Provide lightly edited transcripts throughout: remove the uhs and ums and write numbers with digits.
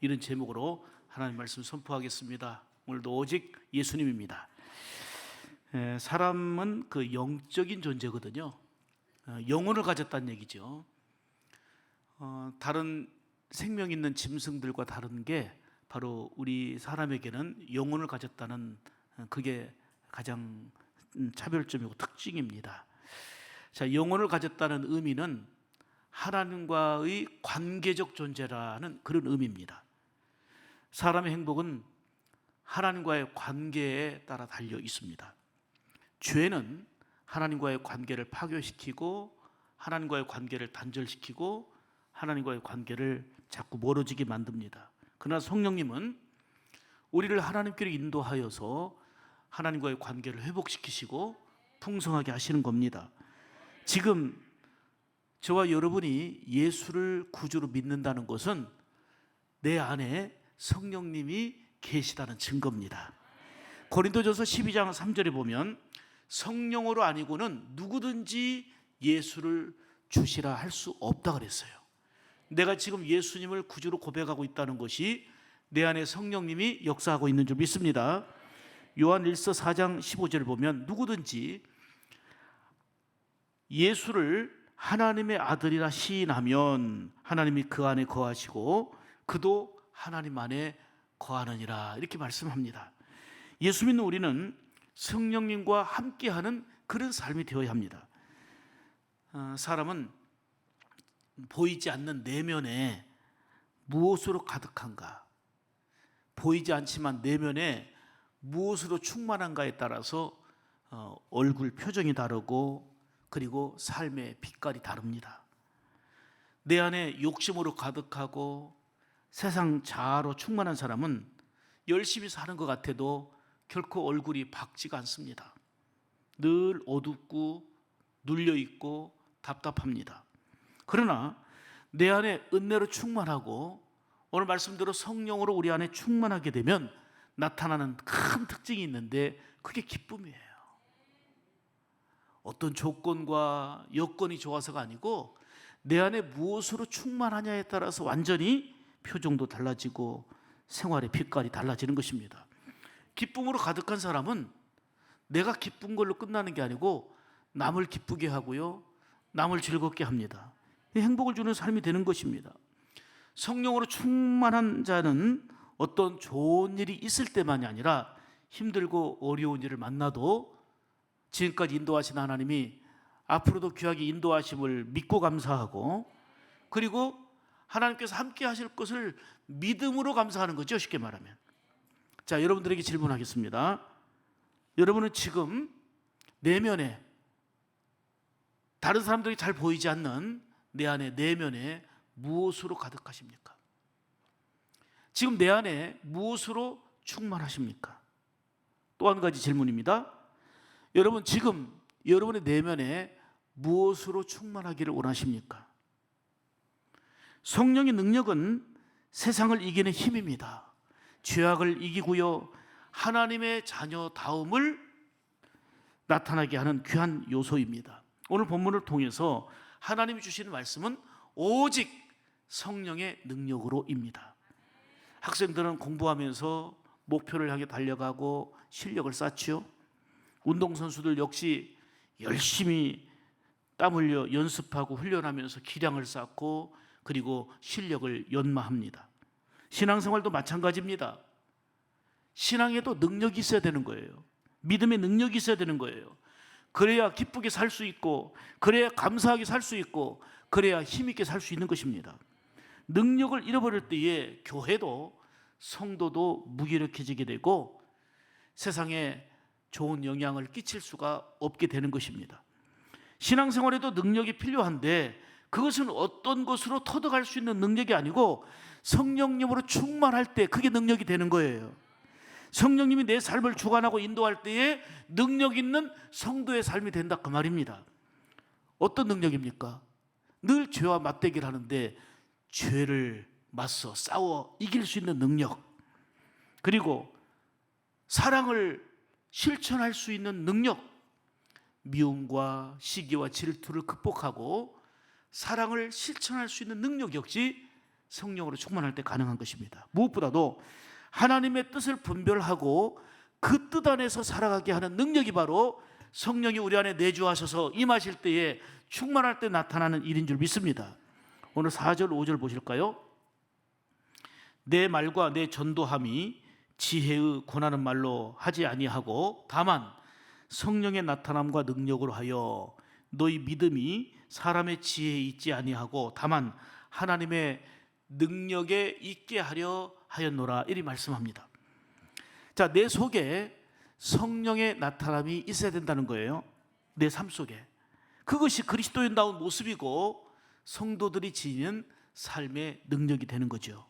이런 제목으로 하나님 말씀 선포하겠습니다. 오늘도 오직 예수님입니다. 사람은 그 영적인 존재거든요. 영혼을 가졌다는 얘기죠. 다른 생명 있는 짐승들과 다른 게 바로 우리 사람에게는 영혼을 가졌다는 그게 가장 차별점이고 특징입니다. 자, 영혼을 가졌다는 의미는 하나님과의 관계적 존재라는 그런 의미입니다. 사람의 행복은 하나님과의 관계에 따라 달려 있습니다. 죄는 하나님과의 관계를 파괴시키고 하나님과의 관계를 단절시키고 하나님과의 관계를 자꾸 멀어지게 만듭니다. 그러나 성령님은 우리를 하나님께로 인도하여서 하나님과의 관계를 회복시키시고 풍성하게 하시는 겁니다. 지금 저와 여러분이 예수를 구주로 믿는다는 것은 내 안에 성령님이 계시다는 증거입니다. 고린도전서 12장 3절에 보면 성령으로 아니고는 누구든지 예수를 주시라 할 수 없다 그랬어요. 내가 지금 예수님을 구주로 고백하고 있다는 것이 내 안에 성령님이 역사하고 있는 줄 믿습니다. 요한 1서 4장 15절을 보면 누구든지 예수를 하나님의 아들이라 시인하면 하나님이 그 안에 거하시고 그도 하나님 안에 거하느니라 이렇게 말씀합니다. 예수 믿는 우리는 성령님과 함께하는 그런 삶이 되어야 합니다. 사람은 보이지 않는 내면에 무엇으로 가득한가, 보이지 않지만 내면에 무엇으로 충만한가에 따라서 얼굴 표정이 다르고 그리고 삶의 빛깔이 다릅니다. 내 안에 욕심으로 가득하고 세상 자아로 충만한 사람은 열심히 사는 것 같아도 결코 얼굴이 밝지가 않습니다. 늘 어둡고 눌려있고 답답합니다. 그러나 내 안에 은혜로 충만하고 오늘 말씀대로 성령으로 우리 안에 충만하게 되면 나타나는 큰 특징이 있는데 그게 기쁨이에요. 어떤 조건과 여건이 좋아서가 아니고 내 안에 무엇으로 충만하냐에 따라서 완전히 표정도 달라지고 생활의 빛깔이 달라지는 것입니다. 기쁨으로 가득한 사람은 내가 기쁜 걸로 끝나는 게 아니고 남을 기쁘게 하고요, 남을 즐겁게 합니다. 행복을 주는 삶이 되는 것입니다. 성령으로 충만한 자는 어떤 좋은 일이 있을 때만이 아니라 힘들고 어려운 일을 만나도 지금까지 인도하신 하나님이 앞으로도 귀하게 인도하심을 믿고 감사하고 그리고 하나님께서 함께 하실 것을 믿음으로 감사하는 거죠. 쉽게 말하면. 자, 여러분들에게 질문하겠습니다. 여러분은 지금 내면에 다른 사람들이 잘 보이지 않는 내 안에 내면에 무엇으로 가득하십니까? 지금 내 안에 무엇으로 충만하십니까? 또 한 가지 질문입니다. 여러분 지금 여러분의 내면에 무엇으로 충만하기를 원하십니까? 성령의 능력은 세상을 이기는 힘입니다. 죄악을 이기고요, 하나님의 자녀다움을 나타나게 하는 귀한 요소입니다. 오늘 본문을 통해서 하나님이 주시는 말씀은 오직 성령의 능력으로입니다. 학생들은 공부하면서 목표를 향해 달려가고 실력을 쌓지요. 운동선수들 역시 열심히 땀 흘려 연습하고 훈련하면서 기량을 쌓고 그리고 실력을 연마합니다. 신앙생활도 마찬가지입니다. 신앙에도 능력이 있어야 되는 거예요. 믿음의 능력이 있어야 되는 거예요. 그래야 기쁘게 살 수 있고 그래야 감사하게 살 수 있고 그래야 힘있게 살 수 있는 것입니다. 능력을 잃어버릴 때에 교회도 성도도 무기력해지게 되고 세상에 좋은 영향을 끼칠 수가 없게 되는 것입니다. 신앙생활에도 능력이 필요한데 그것은 어떤 것으로 터득할 수 있는 능력이 아니고 성령님으로 충만할 때 그게 능력이 되는 거예요. 성령님이 내 삶을 주관하고 인도할 때에 능력 있는 성도의 삶이 된다 그 말입니다. 어떤 능력입니까? 늘 죄와 맞대기를 하는데 죄를 맞서 싸워 이길 수 있는 능력, 그리고 사랑을 실천할 수 있는 능력, 미움과 시기와 질투를 극복하고 사랑을 실천할 수 있는 능력 역시 성령으로 충만할 때 가능한 것입니다. 무엇보다도 하나님의 뜻을 분별하고 그 뜻 안에서 살아가게 하는 능력이 바로 성령이 우리 안에 내주하셔서 임하실 때에 충만할 때 나타나는 일인 줄 믿습니다. 오늘 4절 5절 보실까요? 내 말과 내 전도함이 지혜의 권하는 말로 하지 아니하고 다만 성령의 나타남과 능력으로 하여 너희 믿음이 사람의 지혜에 있지 아니하고 다만 하나님의 능력에 있게 하려 하였노라, 이리 말씀합니다. 자, 내 속에 성령의 나타남이 있어야 된다는 거예요. 내 삶 속에. 그것이 그리스도인다운 모습이고 성도들이 지니는 삶의 능력이 되는 거죠.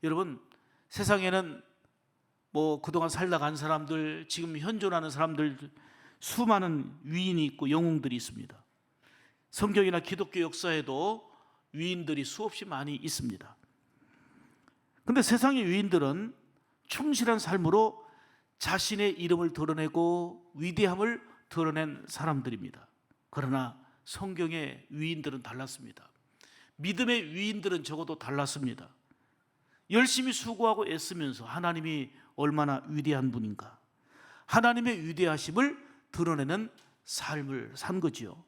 여러분, 세상에는 그동안 살다 간 사람들, 지금 현존하는 사람들, 수많은 위인이 있고 영웅들이 있습니다. 성경이나 기독교 역사에도 위인들이 수없이 많이 있습니다. 그런데 세상의 위인들은 충실한 삶으로 자신의 이름을 드러내고 위대함을 드러낸 사람들입니다. 그러나 성경의 위인들은 달랐습니다. 믿음의 위인들은 적어도 달랐습니다. 열심히 수고하고 애쓰면서 하나님이 얼마나 위대한 분인가, 하나님의 위대하심을 드러내는 삶을 산 거지요.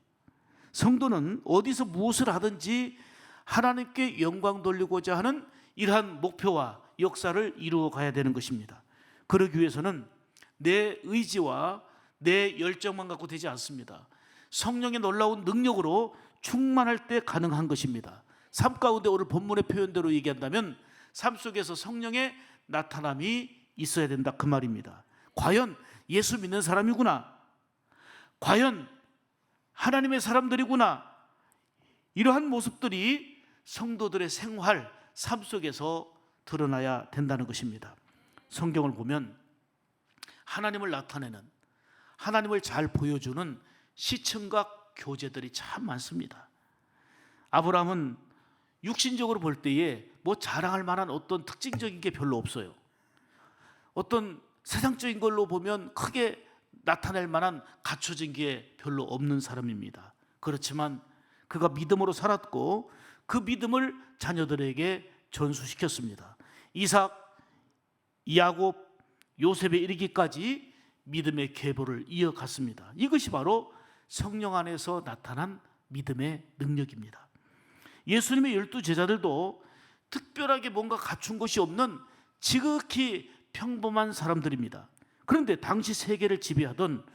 성도는 어디서 무엇을 하든지 하나님께 영광 돌리고자 하는 이러한 목표와 역사를 이루어 가야 되는 것입니다. 그러기 위해서는 내 의지와 내 열정만 갖고 되지 않습니다. 성령의 놀라운 능력으로 충만할 때 가능한 것입니다. 삶 가운데 오늘 본문의 표현대로 얘기한다면 삶 속에서 성령의 나타남이 있어야 된다, 그 말입니다. 과연 예수 믿는 사람이구나, 과연 하나님의 사람들이구나, 이러한 모습들이 성도들의 생활, 삶 속에서 드러나야 된다는 것입니다. 성경을 보면 하나님을 나타내는, 하나님을 잘 보여주는 시청각 교재들이 참 많습니다. 아브라함은 육신적으로 볼 때에 자랑할 만한 어떤 특징적인 게 별로 없어요. 어떤 세상적인 걸로 보면 크게 나타낼 만한 갖춰진 게 별로 없는 사람입니다. 그렇지만 그가 믿음으로 살았고 그 믿음을 자녀들에게 전수시켰습니다. 이삭, 야곱, 요셉에 이르기까지 믿음의 계보를 이어갔습니다. 이것이 바로 성령 안에서 나타난 믿음의 능력입니다. 예수님의 12제자들도 특별하게 뭔가 갖춘 것이 없는 지극히 평범한 사람들입니다. 그런데 당시 세계를 지배하던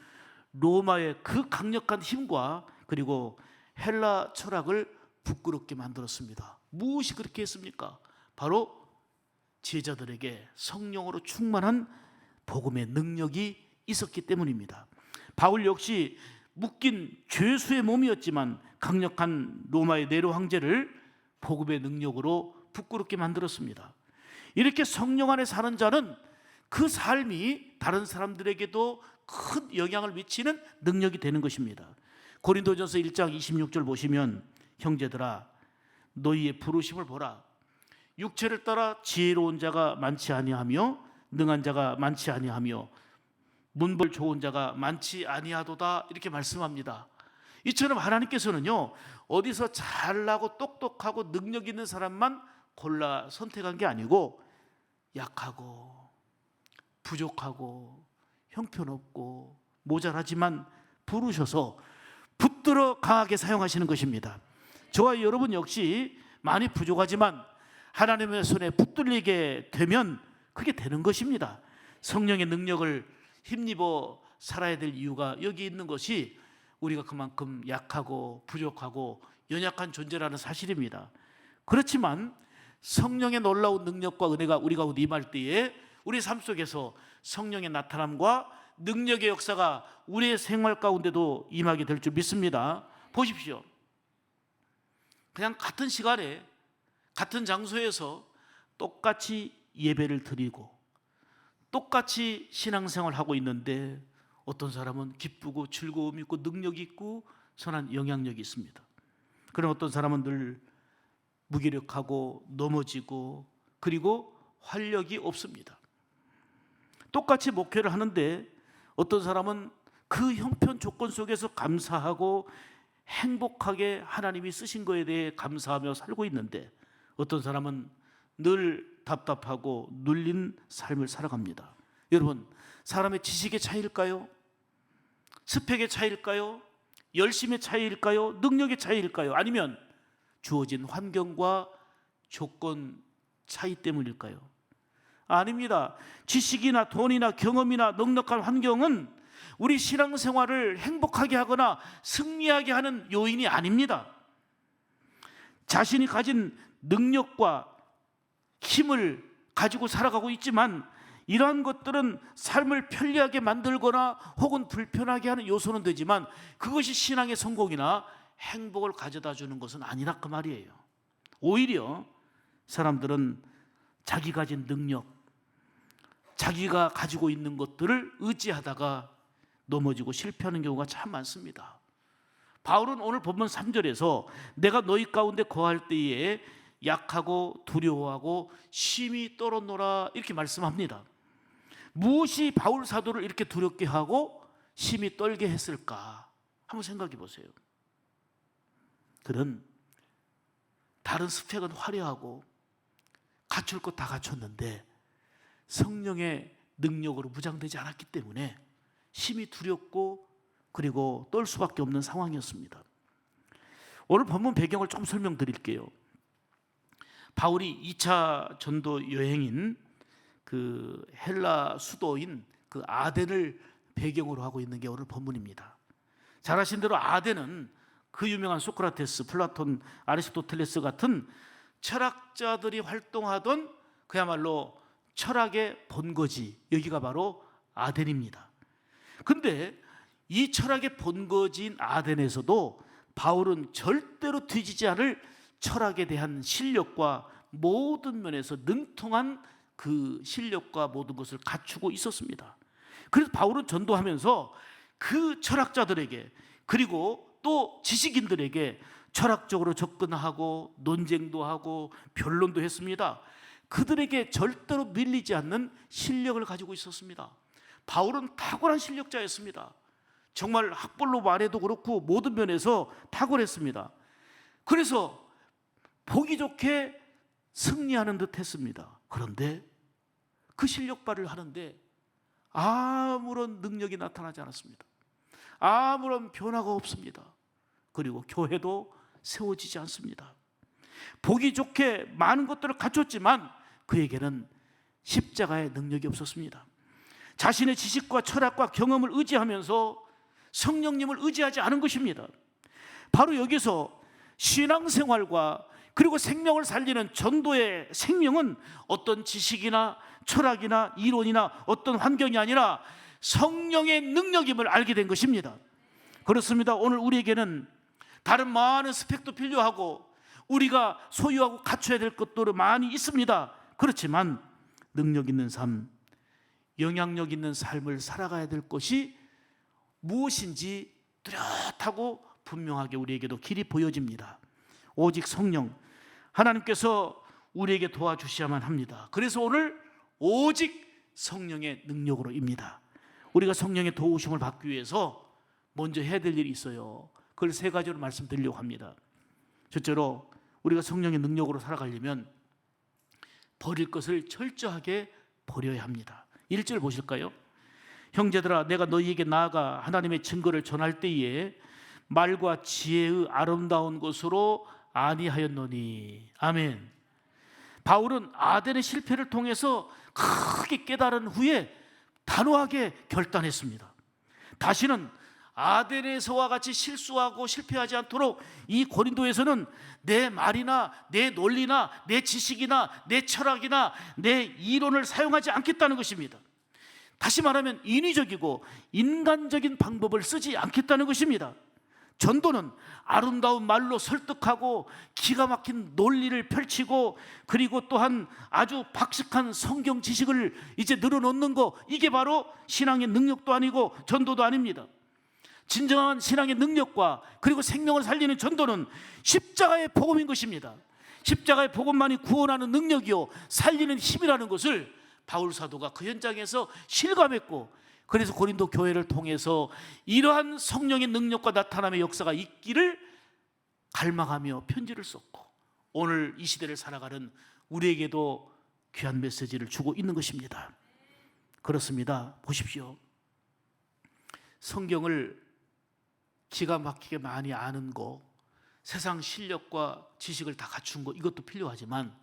로마의 그 강력한 힘과 그리고 헬라 철학을 부끄럽게 만들었습니다. 무엇이 그렇게 했습니까? 바로 제자들에게 성령으로 충만한 복음의 능력이 있었기 때문입니다. 바울 역시 묶인 죄수의 몸이었지만 강력한 로마의 네로 황제를 복음의 능력으로 부끄럽게 만들었습니다. 이렇게 성령 안에 사는 자는 그 삶이 다른 사람들에게도 큰 영향을 미치는 능력이 되는 것입니다. 고린도전서 1장 26절 보시면 형제들아 너희의 부르심을 보라. 육체를 따라 지혜로운 자가 많지 아니하며 능한 자가 많지 아니하며 문벌 좋은 자가 많지 아니하도다, 이렇게 말씀합니다. 이처럼 하나님께서는요, 어디서 잘나고 똑똑하고 능력 있는 사람만 골라 선택한 게 아니고 약하고 부족하고 형편없고 모자라지만 부르셔서 붙들어 강하게 사용하시는 것입니다. 저와 여러분 역시 많이 부족하지만 하나님의 손에 붙들리게 되면 그게 되는 것입니다. 성령의 능력을 힘입어 살아야 될 이유가 여기 있는 것이 우리가 그만큼 약하고 부족하고 연약한 존재라는 사실입니다. 그렇지만 성령의 놀라운 능력과 은혜가 우리 가운데 임할 때에 우리 삶 속에서 성령의 나타남과 능력의 역사가 우리의 생활 가운데도 임하게 될 줄 믿습니다. 보십시오. 그냥 같은 시간에 같은 장소에서 똑같이 예배를 드리고 똑같이 신앙생활을 하고 있는데 어떤 사람은 기쁘고 즐거움이 있고 능력이 있고 선한 영향력이 있습니다. 그런 어떤 사람은 늘 무기력하고 넘어지고 그리고 활력이 없습니다. 똑같이 목회를 하는데 어떤 사람은 그 형편 조건 속에서 감사하고 행복하게 하나님이 쓰신 거에 대해 감사하며 살고 있는데 어떤 사람은 늘 답답하고 눌린 삶을 살아갑니다. 여러분, 사람의 지식의 차이일까요? 스펙의 차이일까요? 열심의 차이일까요? 능력의 차이일까요? 아니면 주어진 환경과 조건 차이 때문일까요? 아닙니다. 지식이나 돈이나 경험이나 넉넉한 환경은 우리 신앙생활을 행복하게 하거나 승리하게 하는 요인이 아닙니다. 자신이 가진 능력과 힘을 가지고 살아가고 있지만 이러한 것들은 삶을 편리하게 만들거나 혹은 불편하게 하는 요소는 되지만 그것이 신앙의 성공이나 행복을 가져다 주는 것은 아니라 그 말이에요. 오히려 사람들은 자기 가진 능력, 자기가 가지고 있는 것들을 의지하다가 넘어지고 실패하는 경우가 참 많습니다. 바울은 오늘 본문 3절에서 내가 너희 가운데 거할 때에 약하고 두려워하고 심히 떨었노라 이렇게 말씀합니다. 무엇이 바울 사도를 이렇게 두렵게 하고 심히 떨게 했을까? 한번 생각해 보세요. 그는 다른 스펙은 화려하고 갖출 것 다 갖췄는데 성령의 능력으로 무장되지 않았기 때문에 심히 두렵고 그리고 떨 수밖에 없는 상황이었습니다. 오늘 본문 배경을 좀 설명드릴게요. 바울이 2차 전도 여행인 그 헬라 수도인 그 아덴을 배경으로 하고 있는 게 오늘 본문입니다. 잘 아신 대로 아덴은 그 유명한 소크라테스, 플라톤, 아리스토텔레스 같은 철학자들이 활동하던 그야말로 철학의 본거지, 여기가 바로 아덴입니다. 근데 이 철학의 본거지인 아덴에서도 바울은 절대로 뒤지지 않을 철학에 대한 실력과 모든 면에서 능통한 그 실력과 모든 것을 갖추고 있었습니다. 그래서 바울은 전도하면서 그 철학자들에게 그리고 또 지식인들에게 철학적으로 접근하고 논쟁도 하고 변론도 했습니다. 그들에게 절대로 밀리지 않는 실력을 가지고 있었습니다. 바울은 탁월한 실력자였습니다. 정말 학벌로 말해도 그렇고 모든 면에서 탁월했습니다. 그래서 보기 좋게 승리하는 듯 했습니다. 그런데 그 실력 발휘를 하는데 아무런 능력이 나타나지 않았습니다. 아무런 변화가 없습니다. 그리고 교회도 세워지지 않습니다. 보기 좋게 많은 것들을 갖췄지만 그에게는 십자가의 능력이 없었습니다. 자신의 지식과 철학과 경험을 의지하면서 성령님을 의지하지 않은 것입니다. 바로 여기서 신앙생활과 그리고 생명을 살리는 전도의 생명은 어떤 지식이나 철학이나 이론이나 어떤 환경이 아니라 성령의 능력임을 알게 된 것입니다. 그렇습니다. 오늘 우리에게는 다른 많은 스펙도 필요하고 우리가 소유하고 갖춰야 될 것들은 많이 있습니다. 그렇지만 능력 있는 삶, 영향력 있는 삶을 살아가야 될 것이 무엇인지 뚜렷하고 분명하게 우리에게도 길이 보여집니다. 오직 성령, 하나님께서 우리에게 도와주셔야만 합니다. 그래서 오늘 오직 성령의 능력으로입니다. 우리가 성령의 도우심을 받기 위해서 먼저 해야 될 일이 있어요. 그걸 세 가지로 말씀드리려고 합니다. 첫째로 우리가 성령의 능력으로 살아가려면 버릴 것을 철저하게 버려야 합니다. 1절 보실까요? 형제들아 내가 너희에게 나아가 하나님의 증거를 전할 때에 말과 지혜의 아름다운 것으로 아니하였노니. 아멘. 바울은 아덴의 실패를 통해서 크게 깨달은 후에 단호하게 결단했습니다. 다시는 아덴에서와 같이 실수하고 실패하지 않도록 이 고린도에서는 내 말이나 내 논리나 내 지식이나 내 철학이나 내 이론을 사용하지 않겠다는 것입니다. 다시 말하면 인위적이고 인간적인 방법을 쓰지 않겠다는 것입니다. 전도는 아름다운 말로 설득하고 기가 막힌 논리를 펼치고 그리고 또한 아주 박식한 성경 지식을 이제 늘어놓는 거, 이게 바로 신앙의 능력도 아니고 전도도 아닙니다. 진정한 신앙의 능력과 그리고 생명을 살리는 전도는 십자가의 복음인 것입니다. 십자가의 복음만이 구원하는 능력이요 살리는 힘이라는 것을 바울 사도가 그 현장에서 실감했고, 그래서 고린도 교회를 통해서 이러한 성령의 능력과 나타남의 역사가 있기를 갈망하며 편지를 썼고, 오늘 이 시대를 살아가는 우리에게도 귀한 메시지를 주고 있는 것입니다. 그렇습니다. 보십시오. 성경을 기가 막히게 많이 아는 거, 세상 실력과 지식을 다 갖춘 거, 이것도 필요하지만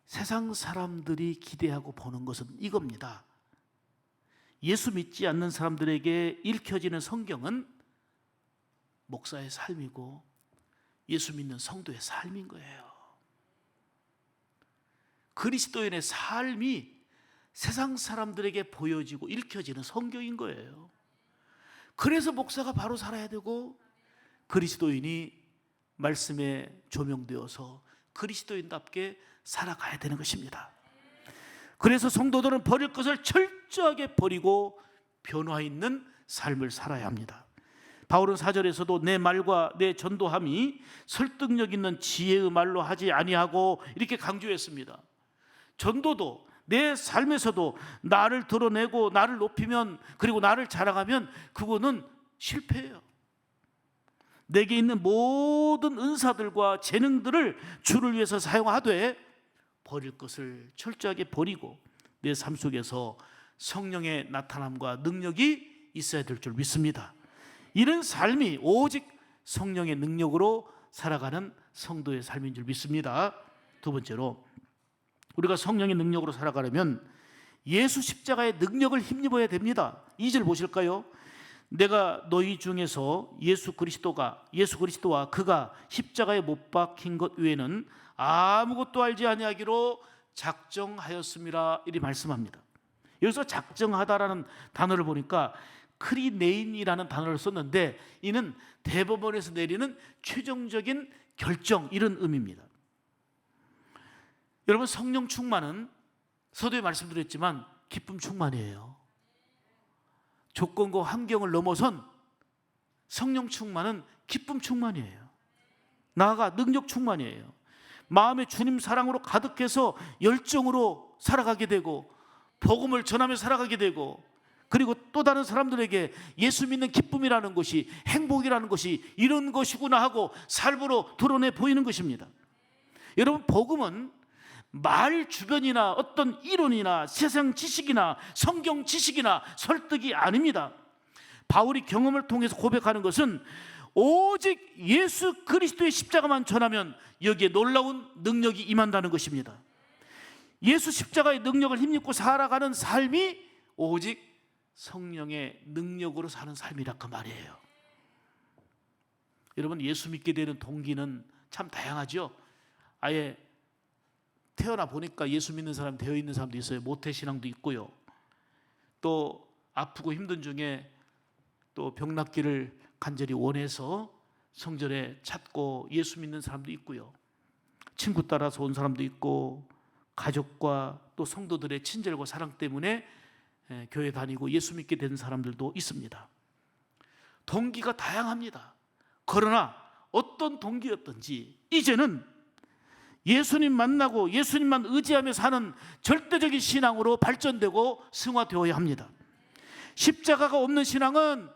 세상 사람들이 기대하고 보는 것은 이겁니다. 예수 믿지 않는 사람들에게 읽혀지는 성경은 목사의 삶이고 예수 믿는 성도의 삶인 거예요. 그리스도인의 삶이 세상 사람들에게 보여지고 읽혀지는 성경인 거예요. 그래서 목사가 바로 살아야 되고 그리스도인이 말씀에 조명되어서 그리스도인답게 살아가야 되는 것입니다. 그래서 성도들은 버릴 것을 철저하게 버리고 변화 있는 삶을 살아야 합니다. 바울은 4절에서도 내 말과 내 전도함이 설득력 있는 지혜의 말로 하지 아니하고 이렇게 강조했습니다. 전도도 내 삶에서도 나를 드러내고 나를 높이면, 그리고 나를 자랑하면 그거는 실패예요. 내게 있는 모든 은사들과 재능들을 주를 위해서 사용하되 버릴 것을 철저하게 버리고 내 삶 속에서 성령의 나타남과 능력이 있어야 될 줄 믿습니다. 이런 삶이 오직 성령의 능력으로 살아가는 성도의 삶인 줄 믿습니다. 두 번째로, 우리가 성령의 능력으로 살아가려면 예수 십자가의 능력을 힘입어야 됩니다. 2절 보실까요? 내가 너희 중에서 예수 그리스도와 그가 십자가에 못 박힌 것 외에는 아무것도 알지 아니하기로 작정하였음이라, 이리 말씀합니다. 여기서 작정하다라는 단어를 보니까 크리네인이라는 단어를 썼는데 이는 대법원에서 내리는 최종적인 결정, 이런 의미입니다. 여러분, 성령 충만은 서두에 말씀드렸지만 기쁨 충만이에요. 조건과 환경을 넘어선 성령 충만은 기쁨 충만이에요. 나아가 능력 충만이에요. 마음에 주님 사랑으로 가득해서 열정으로 살아가게 되고 복음을 전하며 살아가게 되고, 그리고 또 다른 사람들에게 예수 믿는 기쁨이라는 것이, 행복이라는 것이 이런 것이구나 하고 삶으로 드러내 보이는 것입니다. 여러분, 복음은 말 주변이나 어떤 이론이나 세상 지식이나 성경 지식이나 설득이 아닙니다. 바울이 경험을 통해서 고백하는 것은 오직 예수 그리스도의 십자가만 전하면 여기에 놀라운 능력이 임한다는 것입니다. 예수 십자가의 능력을 힘입고 살아가는 삶이 오직 성령의 능력으로 사는 삶이라 그 말이에요. 여러분, 예수 믿게 되는 동기는 참 다양하죠. 아예 태어나 보니까 예수 믿는 사람 되어 있는 사람도 있어요. 모태신앙도 있고요. 또 아프고 힘든 중에 또 병낫기를 간절히 원해서 성전에 찾고 예수 믿는 사람도 있고요. 친구 따라서 온 사람도 있고, 가족과 또 성도들의 친절과 사랑 때문에 교회 다니고 예수 믿게 된 사람들도 있습니다. 동기가 다양합니다. 그러나 어떤 동기였든지 이제는 예수님 만나고 예수님만 의지하며 사는 절대적인 신앙으로 발전되고 승화되어야 합니다. 십자가가 없는 신앙은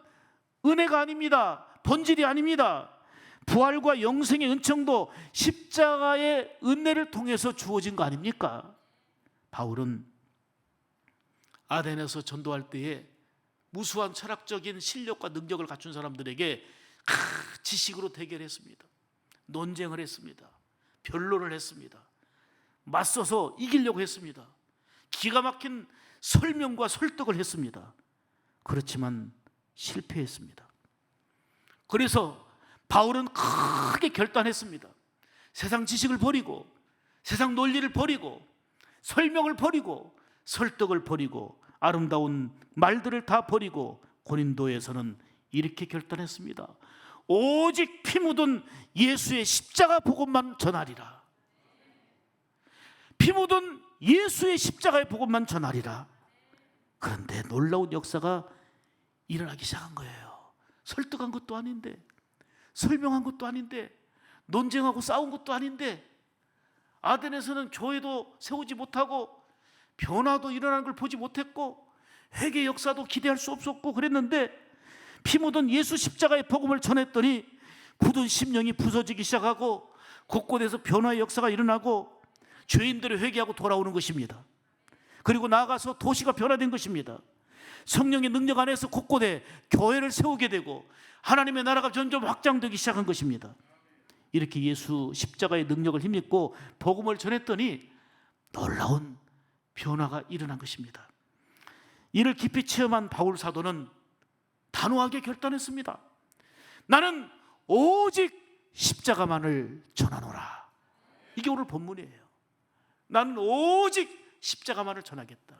은혜가 아닙니다. 본질이 아닙니다. 부활과 영생의 은총도 십자가의 은혜를 통해서 주어진 거 아닙니까? 바울은 아덴에서 전도할 때에 무수한 철학적인 실력과 능력을 갖춘 사람들에게 지식으로 대결했습니다. 논쟁을 했습니다. 변론을 했습니다. 맞서서 이기려고 했습니다. 기가 막힌 설명과 설득을 했습니다. 그렇지만 실패했습니다. 그래서 바울은 크게 결단했습니다. 세상 지식을 버리고, 세상 논리를 버리고, 설명을 버리고, 설득을 버리고, 아름다운 말들을 다 버리고 고린도에서는 이렇게 결단했습니다. 오직 피 묻은 예수의 십자가 복음만 전하리라. 피 묻은 예수의 십자가의 복음만 전하리라. 그런데 놀라운 역사가 일어나기 시작한 거예요. 설득한 것도 아닌데, 설명한 것도 아닌데, 논쟁하고 싸운 것도 아닌데, 아덴에서는 교회도 세우지 못하고 변화도 일어나는 걸 보지 못했고 회개 역사도 기대할 수 없었고 그랬는데, 피 묻은 예수 십자가의 복음을 전했더니 굳은 심령이 부서지기 시작하고 곳곳에서 변화의 역사가 일어나고 죄인들이 회개하고 돌아오는 것입니다. 그리고 나아가서 도시가 변화된 것입니다. 성령의 능력 안에서 곳곳에 교회를 세우게 되고 하나님의 나라가 점점 확장되기 시작한 것입니다. 이렇게 예수 십자가의 능력을 힘입고 복음을 전했더니 놀라운 변화가 일어난 것입니다. 이를 깊이 체험한 바울 사도는 단호하게 결단했습니다. 나는 오직 십자가만을 전하노라. 이게 오늘 본문이에요. 나는 오직 십자가만을 전하겠다.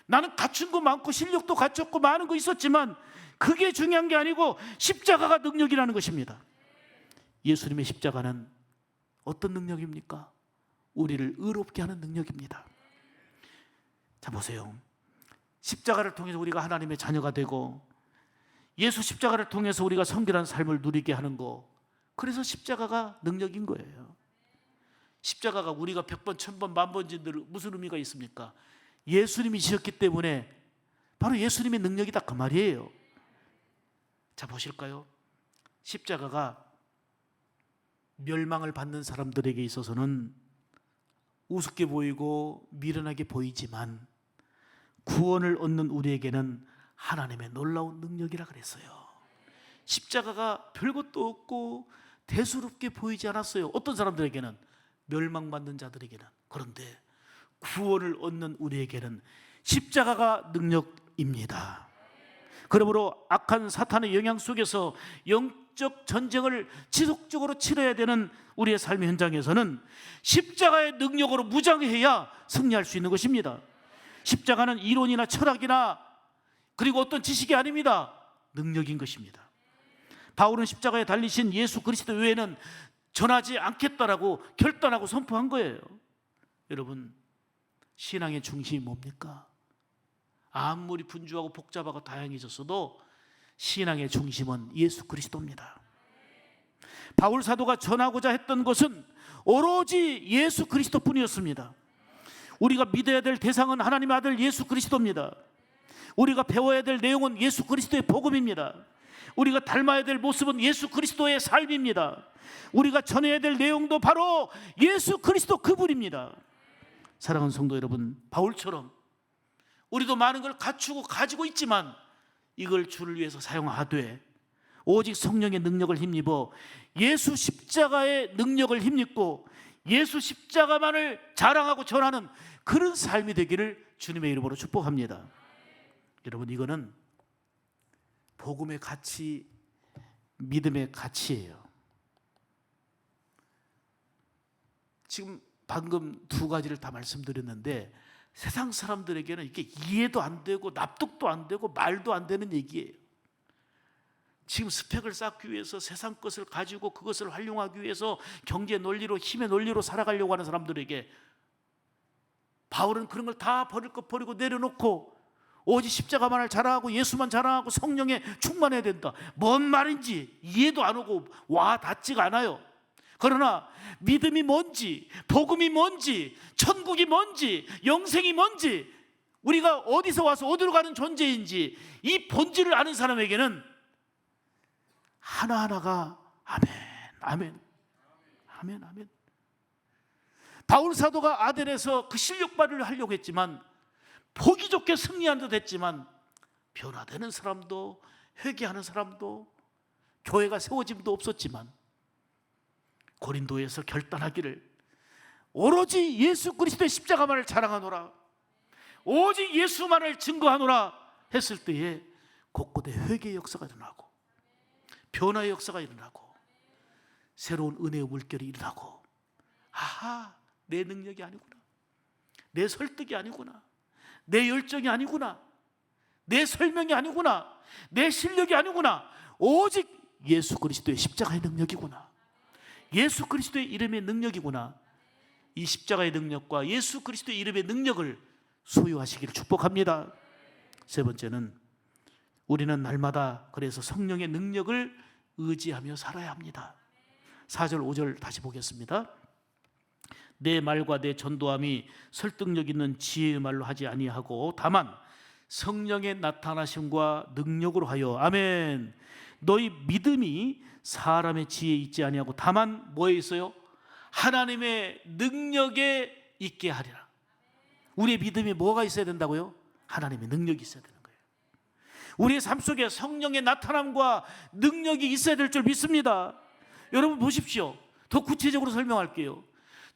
나는 갖춘 거 많고 실력도 갖췄고 많은 거 있었지만 그게 중요한 게 아니고 십자가가 능력이라는 것입니다. 예수님의 십자가는 어떤 능력입니까? 우리를 의롭게 하는 능력입니다. 자, 보세요. 십자가를 통해서 우리가 하나님의 자녀가 되고 예수 십자가를 통해서 우리가 성결한 삶을 누리게 하는 거, 그래서 십자가가 능력인 거예요. 십자가가 우리가 100번, 1000번, 만번 진들 무슨 의미가 있습니까? 예수님이 지셨기 때문에 바로 예수님의 능력이다, 그 말이에요. 자, 보실까요? 십자가가 멸망을 받는 사람들에게 있어서는 우습게 보이고 미련하게 보이지만 구원을 얻는 우리에게는 하나님의 놀라운 능력이라 그랬어요. 십자가가 별것도 없고 대수롭게 보이지 않았어요. 어떤 사람들에게는, 멸망받는 자들에게는. 그런데 구원을 얻는 우리에게는 십자가가 능력입니다. 그러므로 악한 사탄의 영향 속에서 영적 전쟁을 지속적으로 치러야 되는 우리의 삶의 현장에서는 십자가의 능력으로 무장해야 승리할 수 있는 것입니다. 십자가는 이론이나 철학이나 그리고 어떤 지식이 아닙니다. 능력인 것입니다. 바울은 십자가에 달리신 예수 그리스도 외에는 전하지 않겠다라고 결단하고 선포한 거예요. 여러분, 신앙의 중심이 뭡니까? 아무리 분주하고 복잡하고 다양해졌어도 신앙의 중심은 예수 그리스도입니다. 바울 사도가 전하고자 했던 것은 오로지 예수 그리스도뿐이었습니다. 우리가 믿어야 될 대상은 하나님의 아들 예수 그리스도입니다. 우리가 배워야 될 내용은 예수 그리스도의 복음입니다. 우리가 닮아야 될 모습은 예수 그리스도의 삶입니다. 우리가 전해야 될 내용도 바로 예수 그리스도 그분입니다. 사랑하는 성도 여러분, 바울처럼 우리도 많은 걸 갖추고 가지고 있지만 이걸 주를 위해서 사용하되 오직 성령의 능력을 힘입어 예수 십자가의 능력을 힘입고 예수 십자가만을 자랑하고 전하는 그런 삶이 되기를 주님의 이름으로 축복합니다. 여러분, 이거는 복음의 가치, 믿음의 가치예요. 지금 방금 두 가지를 다 말씀드렸는데 세상 사람들에게는 이게 이해도 안 되고 납득도 안 되고 말도 안 되는 얘기예요. 지금 스펙을 쌓기 위해서 세상 것을 가지고 그것을 활용하기 위해서 경제 논리로, 힘의 논리로 살아가려고 하는 사람들에게 바울은 그런 걸 다 버릴 것 버리고 내려놓고 오직 십자가만을 자랑하고 예수만 자랑하고 성령에 충만해야 된다. 뭔 말인지 이해도 안 오고 와 닿지가 않아요. 그러나 믿음이 뭔지, 복음이 뭔지, 천국이 뭔지, 영생이 뭔지, 우리가 어디서 와서 어디로 가는 존재인지 이 본질을 아는 사람에게는 하나하나가 아멘, 아멘, 아멘, 아멘. 바울 사도가 아덴에서 그 실력 발휘를 하려고 했지만 보기 좋게 승리한 듯 했지만 변화되는 사람도 회개하는 사람도 교회가 세워짐도 없었지만 고린도에서 결단하기를 오로지 예수 그리스도의 십자가만을 자랑하노라, 오직 예수만을 증거하노라 했을 때에 곳곳에 회개의 역사가 일어나고 변화의 역사가 일어나고 새로운 은혜의 물결이 일어나고, 아하, 내 능력이 아니구나, 내 설득이 아니구나, 내 열정이 아니구나, 내 설명이 아니구나, 내 실력이 아니구나, 오직 예수 그리스도의 십자가의 능력이구나, 예수 그리스도의 이름의 능력이구나. 이 십자가의 능력과 예수 그리스도의 이름의 능력을 소유하시기를 축복합니다. 세 번째는 우리는 날마다 그래서 성령의 능력을 의지하며 살아야 합니다. 4절 5절 다시 보겠습니다. 내 말과 내 전도함이 설득력 있는 지혜의 말로 하지 아니하고 다만 성령의 나타나심과 능력으로 하여, 아멘, 너희 믿음이 사람의 지혜에 있지 아니하고 다만 뭐에 있어요? 하나님의 능력에 있게 하리라. 우리의 믿음이 뭐가 있어야 된다고요? 하나님의 능력이 있어야 되는 거예요. 우리의 삶 속에 성령의 나타남과 능력이 있어야 될 줄 믿습니다. 여러분 보십시오. 더 구체적으로 설명할게요.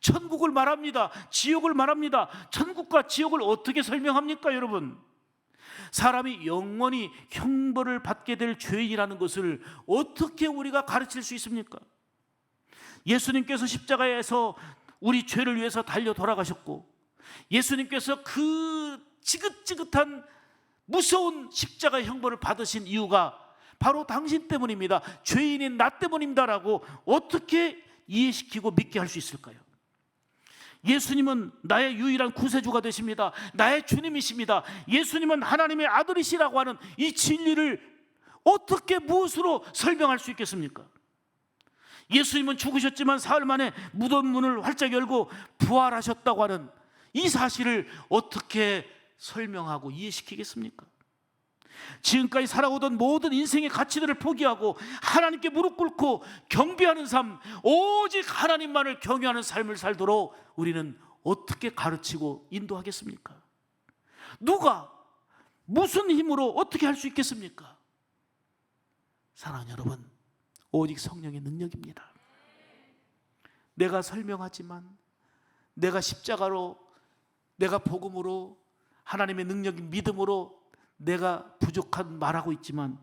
천국을 말합니다. 지옥을 말합니다. 천국과 지옥을 어떻게 설명합니까, 여러분? 사람이 영원히 형벌을 받게 될 죄인이라는 것을 어떻게 우리가 가르칠 수 있습니까? 예수님께서 십자가에서 우리 죄를 위해서 달려 돌아가셨고, 예수님께서 그 지긋지긋한 무서운 십자가 형벌을 받으신 이유가 바로 당신 때문입니다. 죄인인 나 때문입니다라고 어떻게 이해시키고 믿게 할 수 있을까요? 예수님은 나의 유일한 구세주가 되십니다. 나의 주님이십니다. 예수님은 하나님의 아들이시라고 하는 이 진리를 어떻게 무엇으로 설명할 수 있겠습니까? 예수님은 죽으셨지만 사흘 만에 무덤 문을 활짝 열고 부활하셨다고 하는 이 사실을 어떻게 설명하고 이해시키겠습니까? 지금까지 살아오던 모든 인생의 가치들을 포기하고 하나님께 무릎 꿇고 경배하는 삶, 오직 하나님만을 경외하는 삶을 살도록 우리는 어떻게 가르치고 인도하겠습니까? 누가 무슨 힘으로 어떻게 할 수 있겠습니까? 사랑하는 여러분, 오직 성령의 능력입니다. 내가 설명하지만, 내가 십자가로, 내가 복음으로, 하나님의 능력인 믿음으로 내가 부족한 말하고 있지만,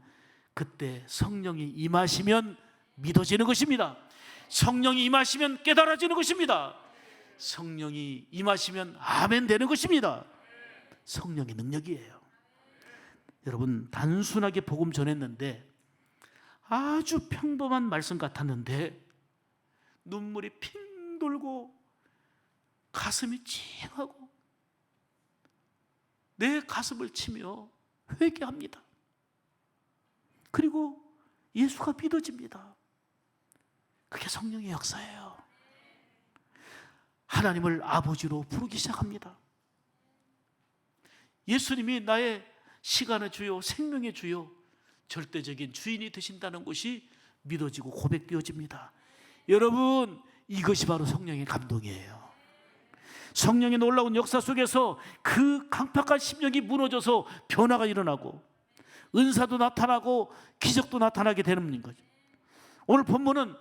그때 성령이 임하시면 믿어지는 것입니다. 성령이 임하시면 깨달아지는 것입니다. 성령이 임하시면 아멘 되는 것입니다. 성령의 능력이에요. 여러분, 단순하게 복음 전했는데 아주 평범한 말씀 같았는데 눈물이 핑 돌고 가슴이 찡하고 내 가슴을 치며 회개합니다. 그리고 예수가 믿어집니다. 그게 성령의 역사예요. 하나님을 아버지로 부르기 시작합니다. 예수님이 나의 시간의 주요, 생명의 주요, 절대적인 주인이 되신다는 것이 믿어지고 고백되어집니다. 여러분, 이것이 바로 성령의 감동이에요. 성령의 놀라운 역사 속에서 그 강팍한 심령이 무너져서 변화가 일어나고 은사도 나타나고 기적도 나타나게 되는 거죠. 오늘 본문은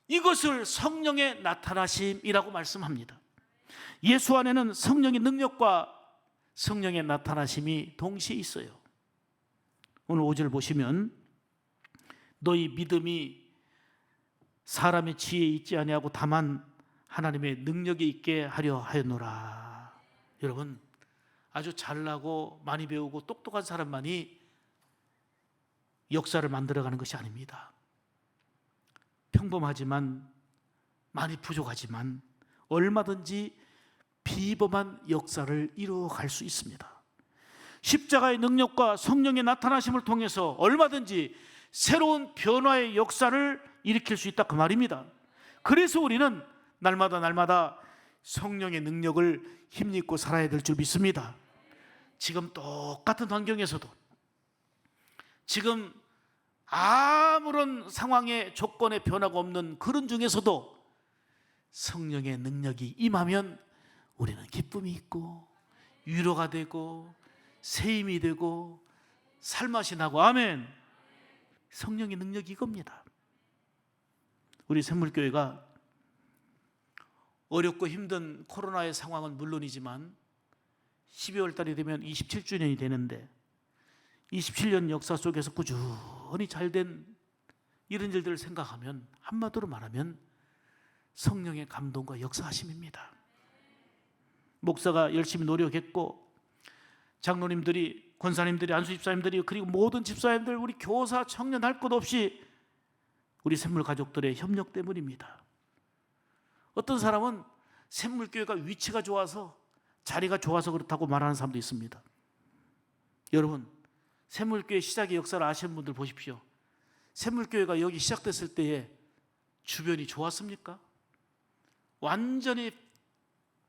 이것을 성령의 나타나심이라고 말씀합니다. 예수 안에는 성령의 능력과 성령의 나타나심이 동시에 있어요. 오늘 5절 보시면 너희 믿음이 사람의 지혜에 있지 아니하고 다만 하나님의 능력에 있게 하려 하였노라. 여러분, 아주 잘나고 많이 배우고 똑똑한 사람만이 역사를 만들어가는 것이 아닙니다. 평범하지만, 많이 부족하지만 얼마든지 비범한 역사를 이루어갈 수 있습니다. 십자가의 능력과 성령의 나타나심을 통해서 얼마든지 새로운 변화의 역사를 일으킬 수 있다, 그 말입니다. 그래서 우리는 날마다 성령의 능력을 힘입고 살아야 될 줄 믿습니다. 지금 똑같은 환경에서도, 지금 아무런 상황의 조건의 변화가 없는 그런 중에서도 성령의 능력이 임하면 우리는 기쁨이 있고 위로가 되고 새 힘이 되고 살맛이 나고, 아멘. 성령의 능력이 이겁니다. 우리 샘물교회가 어렵고 힘든 코로나의 상황은 물론이지만 12월 달이 되면 27주년이 되는데 27년 역사 속에서 꾸준히 잘된 이런 일들을 생각하면 한마디로 말하면 성령의 감동과 역사하심입니다. 목사가 열심히 노력했고 장로님들이, 권사님들이, 안수집사님들이, 그리고 모든 집사님들, 우리 교사, 청년 할 것 없이 우리 샘물 가족들의 협력 때문입니다. 어떤 사람은 샘물교회가 위치가 좋아서, 자리가 좋아서 그렇다고 말하는 사람도 있습니다. 여러분, 샘물교회 시작의 역사를 아시는 분들 보십시오. 샘물교회가 여기 시작됐을 때에 주변이 좋았습니까? 완전히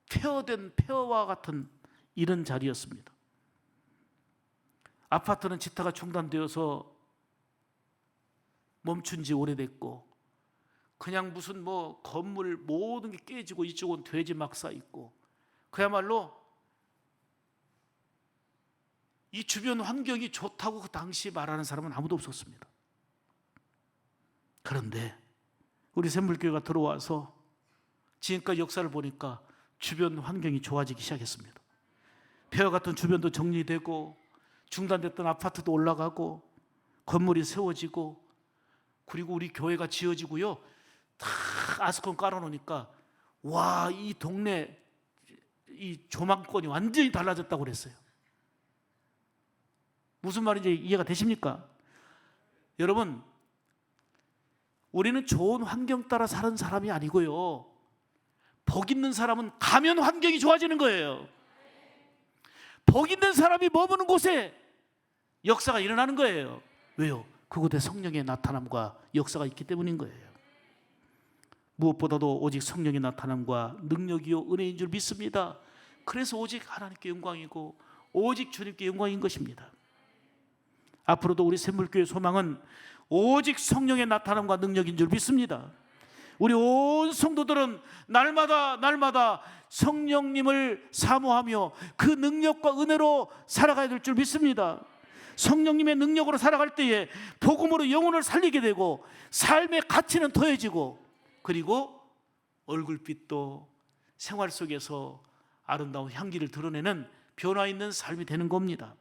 폐허된 폐허와 같은 이런 자리였습니다. 아파트는 지타가 중단되어서 멈춘 지 오래됐고, 그냥 무슨 뭐 건물 모든 게 깨지고 이쪽은 돼지 막 사 있고, 그야말로 이 주변 환경이 좋다고 그 당시 말하는 사람은 아무도 없었습니다. 그런데 우리 샘물교회가 들어와서 지금까지 역사를 보니까 주변 환경이 좋아지기 시작했습니다. 폐허 같은 주변도 정리되고, 중단됐던 아파트도 올라가고, 건물이 세워지고, 그리고 우리 교회가 지어지고요, 다 아스콘 깔아놓으니까 와, 이 동네 이 조망권이 완전히 달라졌다고 그랬어요. 무슨 말인지 이해가 되십니까? 여러분, 우리는 좋은 환경 따라 사는 사람이 아니고요, 복 있는 사람은 가면 환경이 좋아지는 거예요. 복 있는 사람이 머무는 곳에 역사가 일어나는 거예요. 왜요? 그곳에 성령의 나타남과 역사가 있기 때문인 거예요. 무엇보다도 오직 성령의 나타남과 능력이요 은혜인 줄 믿습니다. 그래서 오직 하나님께 영광이고 오직 주님께 영광인 것입니다. 앞으로도 우리 샘물교회 소망은 오직 성령의 나타남과 능력인 줄 믿습니다. 우리 온 성도들은 날마다 성령님을 사모하며 그 능력과 은혜로 살아가야 될 줄 믿습니다. 성령님의 능력으로 살아갈 때에 복음으로 영혼을 살리게 되고, 삶의 가치는 더해지고, 그리고 얼굴빛도 생활 속에서 아름다운 향기를 드러내는 변화 있는 삶이 되는 겁니다.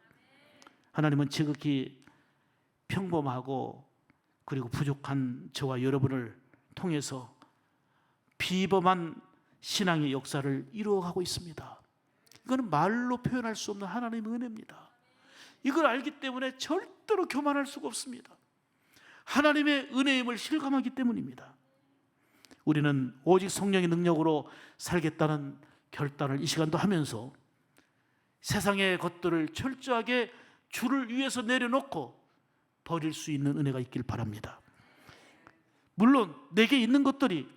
하나님은 지극히 평범하고 그리고 부족한 저와 여러분을 통해서 비범한 신앙의 역사를 이루어가고 있습니다. 이거는 말로 표현할 수 없는 하나님의 은혜입니다. 이걸 알기 때문에 절대로 교만할 수가 없습니다. 하나님의 은혜임을 실감하기 때문입니다. 우리는 오직 성령의 능력으로 살겠다는 결단을 이 시간도 하면서 세상의 것들을 철저하게 주를 위해서 내려놓고 버릴 수 있는 은혜가 있길 바랍니다. 물론 내게 있는 것들이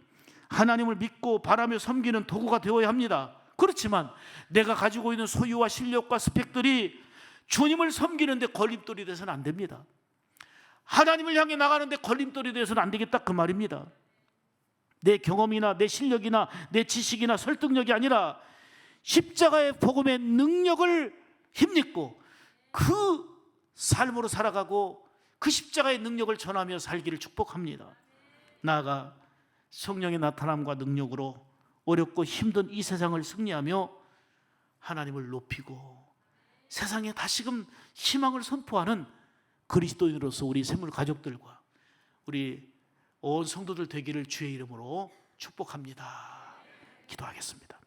하나님을 믿고 바라며 섬기는 도구가 되어야 합니다. 그렇지만 내가 가지고 있는 소유와 실력과 스펙들이 주님을 섬기는데 걸림돌이 돼서는 안 됩니다. 하나님을 향해 나가는데 걸림돌이 돼서는 안 되겠다, 그 말입니다. 내 경험이나 내 실력이나 내 지식이나 설득력이 아니라 십자가의 복음의 능력을 힘입고 그 삶으로 살아가고 그 십자가의 능력을 전하며 살기를 축복합니다. 나아가 성령의 나타남과 능력으로 어렵고 힘든 이 세상을 승리하며 하나님을 높이고 세상에 다시금 희망을 선포하는 그리스도인으로서 우리 샘물 가족들과 우리 온 성도들 되기를 주의 이름으로 축복합니다. 기도하겠습니다.